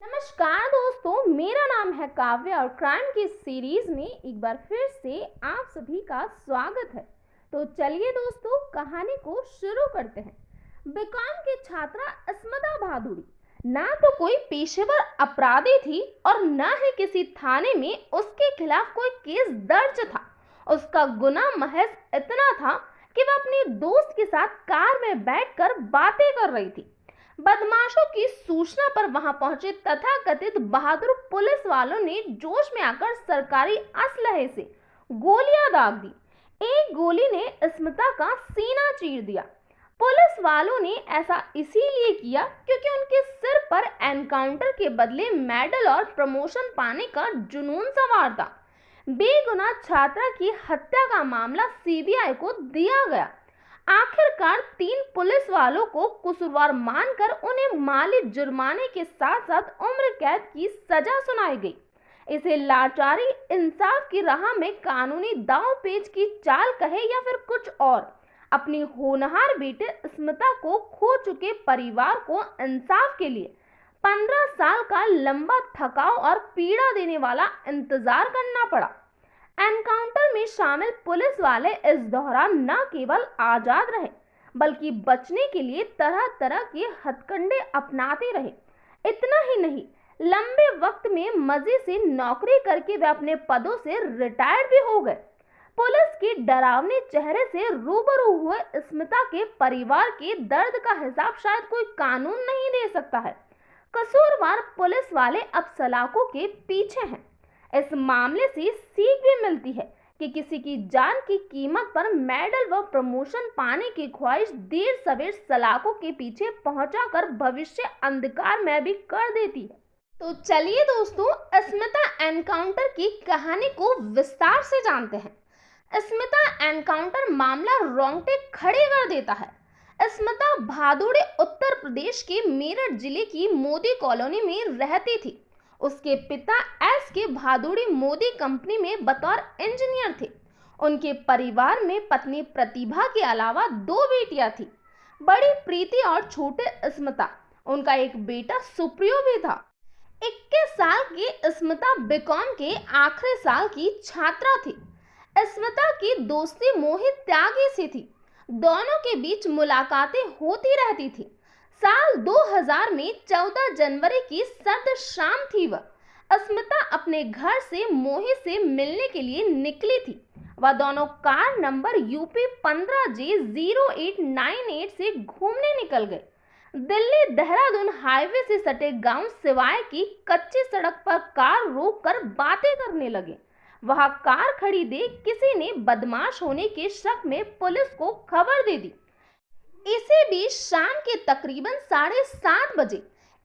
नमस्कार दोस्तों, मेरा नाम है काव्य और क्राइम की सीरीज में एक बार फिर से आप सभी का स्वागत है। तो चलिए दोस्तों, कहानी को शुरू करते हैं। बीकॉम की छात्रा अस्मिता भादुड़ी ना तो कोई पेशेवर अपराधी थी और ना ही किसी थाने में उसके खिलाफ कोई केस दर्ज था। उसका गुनाह महज इतना था कि वह अपने दोस्त के साथ कार में बैठकर बातें कर रही थी। बदमाशों की सूचना पर वहां पहुंचे तथाकथित बहादुर पुलिस वालों ने जोश में आकर सरकारी असलहे से गोलियां दाग दी। एक गोली ने अस्मिता का सीना चीर दिया। पुलिस वालों ने ऐसा इसीलिए किया क्योंकि उनके सिर पर एनकाउंटर के बदले मेडल और प्रमोशन पाने का जुनून सवार था। बेगुनाह छात्रा की हत्या का मामला सीबीआई को दिया गया। आखिरकार 3 पुलिस वालों को कसूरवार मानकर उन्हें माली जुर्माने के साथ साथ उम्र कैद की सजा सुनाई गई। इसे लाचारी इंसाफ की राह में कानूनी दांव-पेच की चाल कहे या फिर कुछ और, अपनी होनहार बेटे अस्मिता को खो चुके परिवार को इंसाफ के लिए 15 साल का लंबा, थकाऊ और पीड़ा देने वाला इंतजार करना पड़ा। एनकाउंटर में शामिल पुलिस वाले इस दौरान न केवल आजाद रहे बल्कि बचने के लिए तरह तरह के हथकंडे अपनाते रहे। इतना ही नहीं, लंबे वक्त में मजे से नौकरी करके वे अपने पदों से रिटायर्ड भी हो गए। पुलिस के डरावने चेहरे से रूबरू हुए अस्मिता के परिवार के दर्द का हिसाब शायद कोई कानून नहीं दे सकता है। कसूरवार पुलिस वाले अब सलाखों के पीछे हैं। इस मामले से सीख भी मिलती है कि किसी की जान की कीमत पर मेडल व प्रमोशन पाने की ख्वाहिश देर सवेर सलाखों के पीछे पहुंचाकर भविष्य अंधकार में भी कर देती है। तो चलिए दोस्तों, अस्मिता एनकाउंटर की कहानी को विस्तार से जानते हैं। अस्मिता एनकाउंटर मामला रोंगटे खड़े कर देता है। अस्मिता भादुड़ी उत्तर प्रदेश के मेरठ जिले की मोदी कॉलोनी में रहती थी। उसके पिता एस के भादुड़ी मोदी कंपनी में बतौर इंजीनियर थे। उनके परिवार में पत्नी प्रतिभा के अलावा 2 बेटियां थी, बड़ी प्रीति और छोटे अस्मिता। उनका एक बेटा सुप्रियो भी था। 21 साल की अस्मिता बीकॉम के आखिरी साल की छात्रा थी। अस्मिता की दोस्ती मोहित त्यागी से थी। दोनों के बीच मुलाकातें होती रहती थी। साल 2000 में 14 जनवरी की सर्द शाम थी। अस्मिता अपने घर से मोहित से मिलने के लिए निकली थी। वह दोनों कार नंबर यूपी 15J0898 से घूमने निकल गए। दिल्ली देहरादून हाईवे से सटे गांव सिवाय की कच्ची सड़क पर कार रोककर बातें करने लगे। वहां कार खड़ी देख किसी ने बदमाश होने के शक में पुलिस को खबर दे दी। इसी बीच शाम के तकरीबन 7:30 बजे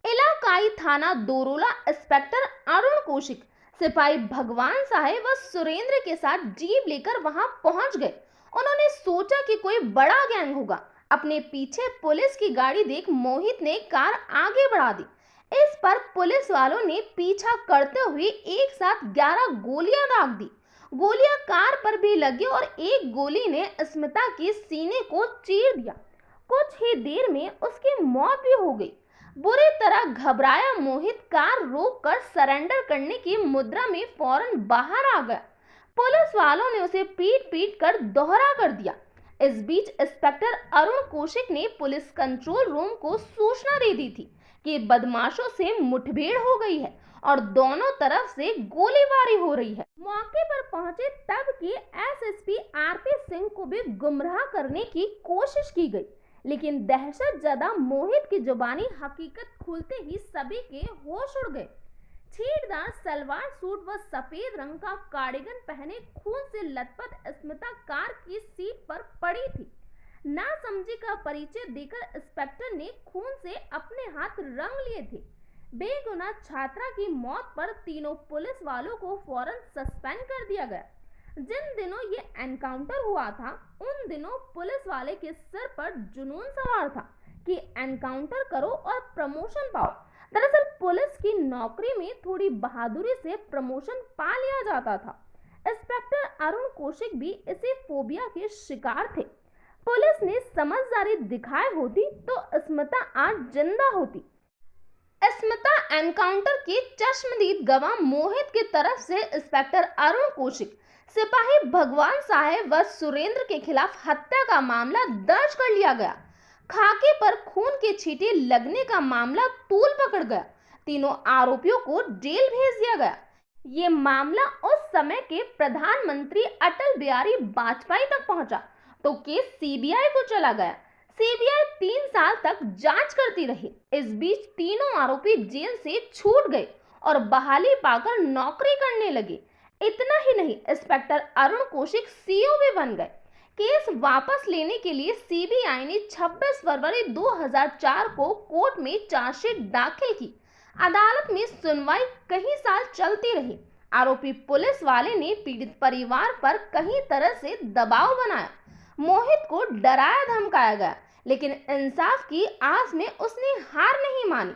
इलाकाई थाना दोरोला इंस्पेक्टर अरुण कौशिक, सिपाही भगवान साहेब व सुरेंद्र के साथ जीप लेकर वहां पहुंच गए। उन्होंने सोचा कि कोई बड़ा गैंग होगा। अपने पीछे पुलिस की गाड़ी देख मोहित ने कार आगे बढ़ा दी। इस पर पुलिस वालों ने पीछा करते हुए एक साथ 11 गोलियां दाग दी। गोलियां कार पर भी लगी और एक गोली ने अस्मिता के सीने को चीर दिया। कुछ ही देर में उसकी मौत भी हो गई। बुरी तरह घबराया मोहित कार रोककर सरेंडर करने की मुद्रा में फौरन बाहर आ गया। पुलिस वालों ने उसे पीट कर दोहरा कर दिया। इस बीच इंस्पेक्टर अरुण कौशिक ने पुलिस कंट्रोल रूम को सूचना दे दी थी कि बदमाशों से मुठभेड़ हो गई है और दोनों तरफ से गोलीबारी हो रही है। मौके पर पहुंचे तब के एसएसपी आरपी सिंह को भी गुमराह करने की कोशिश की गई, लेकिन दहशतजदा मोहित की जुबानी हकीकत खुलते ही सभी के होश उड़ गए। छींटदार सलवार सूट व सफेद रंग का कार्डिगन पहने खून से लथपथ अस्मिता कार की सीट पर पड़ी थी। नासमझी का परिचय देकर इंस्पेक्टर ने खून से अपने हाथ रंग लिए थे। बेगुनाह छात्रा की मौत पर तीनों पुलिस वालों को फौरन सस्पेंड कर दिया गया। जिन दिनों ये एनकाउंटर हुआ था, उन दिनों पुलिस वाले के सिर पर जुनून सवार था कि एनकाउंटर करो और प्रमोशन पाओ। दरअसल पुलिस की नौकरी में थोड़ी बहादुरी से प्रमोशन पा लिया जाता था। इंस्पेक्टर अरुण कौशिक भी इसी फोबिया के शिकार थे। पुलिस ने समझदारी दिखाई होती तो अस्मिता आज जिंदा होती। स्मिता एनकाउंटर के चश्मदीद गवाह मोहित की तरफ से इंस्पेक्टर अरुण कौशिक, सिपाही भगवान साहेब व सुरेंद्र के खिलाफ हत्या का मामला दर्ज कर लिया गया। खाके पर खून के छींटे लगने का मामला तूल पकड़ गया। तीनों आरोपियों को जेल भेज दिया गया। ये मामला उस समय के प्रधानमंत्री अटल बिहारी वाजपेयी तक पहुंचा तो केस सीबीआई को चला गया। सीबीआई 3 साल तक जांच करती रही। इस बीच तीनों आरोपी जेल से छूट गए और बहाली पाकर नौकरी करने लगे। इतना ही नहीं, इंस्पेक्टर अरुण कौशिक सीओ भी बन गए। केस वापस लेने के लिए सीबीआई ने 26 फरवरी 2004 को कोर्ट में चार्जशीट दाखिल की। अदालत में सुनवाई कई साल चलती रही। आरोपी पुलिस वाले ने पीड़ित परिवार पर कई तरह से दबाव बनाया। मोहित को डराया धमकाया गया, लेकिन इंसाफ की आस में उसने हार नहीं मानी।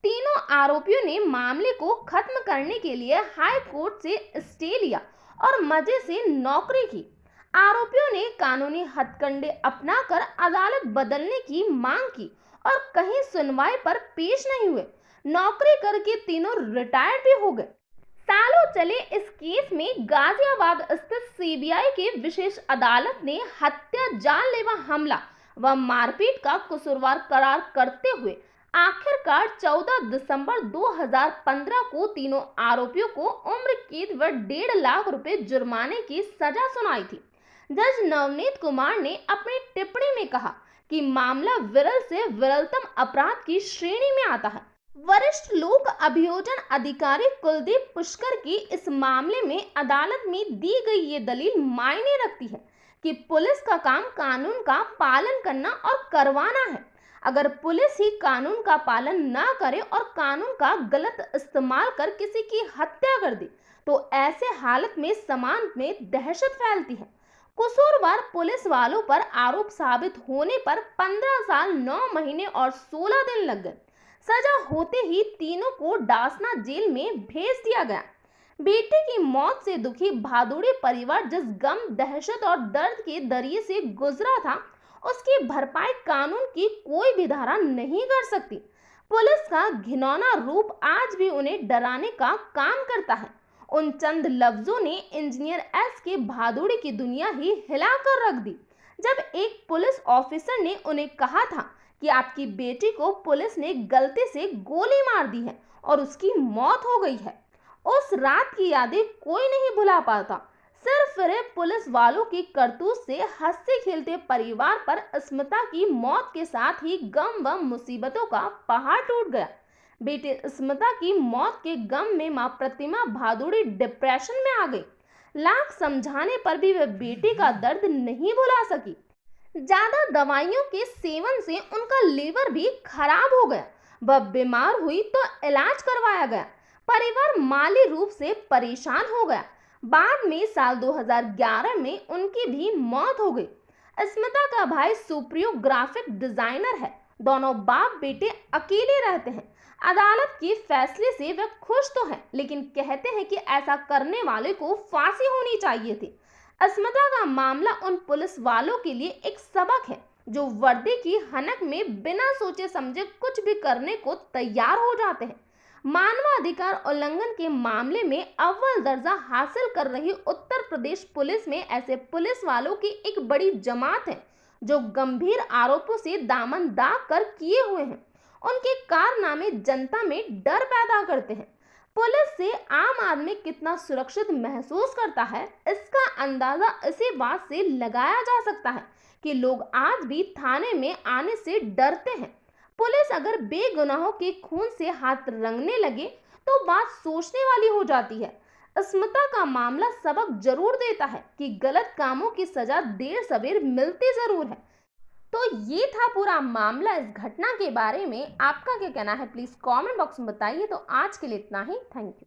तीनों आरोपियों ने मामले को खत्म करने के लिए हाई कोर्ट से स्टे लिया और मजे से नौकरी की। आरोपियों ने कानूनी हथकंडे अपनाकर अदालत बदलने की मांग की और कहीं सुनवाई पर पेश नहीं हुए। नौकरी करके तीनों रिटायर्ड भी हो गए। सालों चले इस केस में गाजियाबाद स्थित सीबीआई के विशेष अदालत ने हत्या, जानलेवा हमला व मारपीट का कसूरवार करार करते हुए आखिरकार 14 दिसंबर 2015 को तीनों आरोपियों को उम्र कैद व 1.5 लाख रुपए जुर्माने की सजा सुनाई थी। जज नवनीत कुमार ने अपनी टिप्पणी में कहा कि मामला विरल से विरलतम अपराध की श्रेणी में आता है। वरिष्ठ लोक अभियोजन अधिकारी कुलदीप पुष्कर की इस मामले में अदालत में दी गई ये दलील मायने रखती है कि पुलिस का काम कानून का पालन करना और करवाना है। अगर पुलिस ही कानून का पालन ना करे और कानून का गलत इस्तेमाल कर किसी की हत्या कर दे तो ऐसे हालत में समाज में दहशत फैलती है। कसूरवार पुलिस वालों पर आरोप साबित होने पर 15 साल 9 महीने और 16 दिन लग गए। सजा होते ही तीनों को डासना जेल में भेज दिया गया। बेटे की मौत से दुखी भादुड़ी परिवार जिस गम, दहशत और दर्द के दरिये से गुजरा था, उसकी भरपाई कानून की कोई भी धारा नहीं कर सकती। पुलिस का घिनौना रूप आज भी उन्हें डराने का काम करता है। उन चंद लफ्जों ने इंजीनियर एस के भादुड़ी की दुनिया ही हिलाकर रख दी जब एक पुलिस ऑफिसर ने उन्हें कहा था कि आपकी बेटी को पुलिस ने गलती से गोली मार दी है और उसकी मौत हो गई है। उस रात की यादें कोई नहीं भुला पाता। सिर्फ फिर पुलिस वालों की करतूत से हंसते खेलते परिवार पर स्मिता की मौत के साथ ही गम व मुसीबतों का पहाड़ टूट गया। बेटे स्मिता की मौत के गम में मां प्रतिमा भादुड़ी डिप्रेशन में आ गई। लाख समझाने पर भी वह बेटे का दर्द नहीं भुला सकी। ज्यादा दवाइयों के सेवन से उनका लीवर भी खराब हो गया। वह बीमार हुई तो इलाज करवाया गया। परिवार माली रूप से परेशान हो गया। बाद में साल 2011 में उनकी भी मौत हो गई। स्मिता का भाई सुप्रियो ग्राफिक डिजाइनर है। दोनों बाप बेटे अकेले रहते हैं। अदालत के फैसले से वे खुश तो हैं, लेकिन कहते हैं कि ऐसा करने वाले को फांसी होनी चाहिए थी। स्मिता का मामला उन पुलिस वालों के लिए एक सबक है जो वर्दी की हनक में बिना सोचे समझे कुछ भी करने को तैयार हो जाते हैं। मानवाधिकार उल्लंघन के मामले में अव्वल दर्जा हासिल कर रही उत्तर प्रदेश पुलिस में ऐसे पुलिस वालों की एक बड़ी जमात है जो गंभीर आरोपों से दामन दाग कर किए हुए हैं। उनके कारनामे जनता में डर पैदा करते हैं। पुलिस से आम आदमी कितना सुरक्षित महसूस करता है, इसका अंदाजा इसी बात से लगाया जा सकता है कि लोग आज भी थाने में आने से डरते हैं। पुलिस अगर बेगुनाहों के खून से हाथ रंगने लगे तो बात सोचने वाली हो जाती है। स्मिता का मामला सबक जरूर देता है कि गलत कामों की सजा देर सवेर मिलती जरूर है। तो ये था पूरा मामला। इस घटना के बारे में आपका क्या कहना है, प्लीज कमेंट बॉक्स में बताइए। तो आज के लिए इतना ही। Thank you.